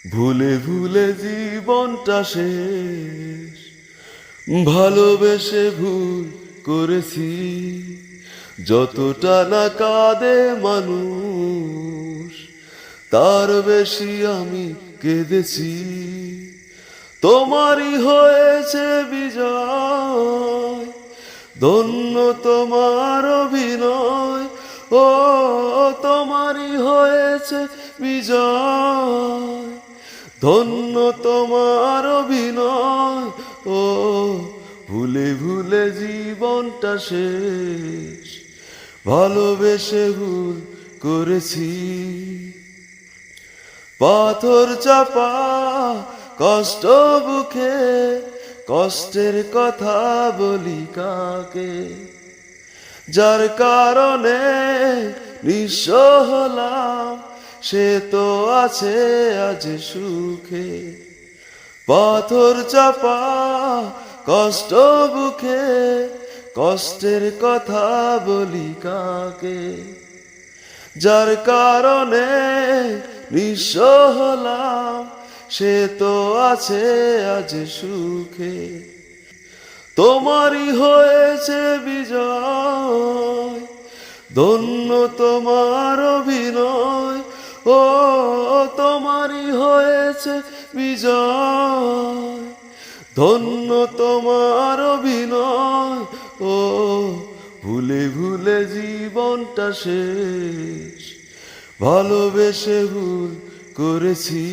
ভুলে ভুলে জীবনটা শেষ, ভালোবেসে ভুল করেছি। যতটা না কাঁদে মানুষ, তার বেশি আমি কেঁদেছি। তোমারই হয়েছে বিজয়, ধন্য তোমার অভিনয়। ও তোমারই হয়েছে বিজয়, ধন্য তোমার অভিনয়। ও ভুলে ভুলে জীবনটা শেষ, ভালোবেসে ভুল করেছি। পাথর চাপা কষ্ট বুকে, কষ্টের কথা বলি কাকে? যার কারণে নিঃস্ব হলাম, সে তো আছে আজ সুখে। পাথর চাপা কষ্ট বুকে, কষ্টের কথা বলি কাকে? যার কারণে নিঃস্ব হলাম, সে তো আছে আজ সুখে। তোমারই হয়েছে বিজয়, ধন্য তোমার অভিনয়। ও তোমারই হয়েছে বিজয়, ধন্য তোমার অভিনয়। ও ভুলে ভুলে জীবনটা শেষ, ভালোবেসে ভুল করেছি।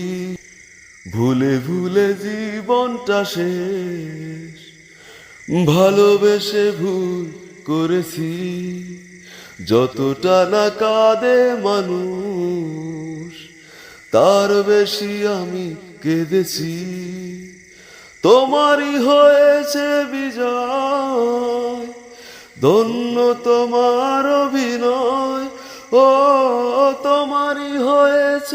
ভুলে ভুলে জীবনটা শেষ, ভালোবেসে ভুল করেছি। যতটা না কাঁদে মানুষ, তার বেশি আমি কেঁদেছি। তোমারই হয়েছে বিজয়, ধন্য তোমার অভিনয়। ও তোমারই হয়েছে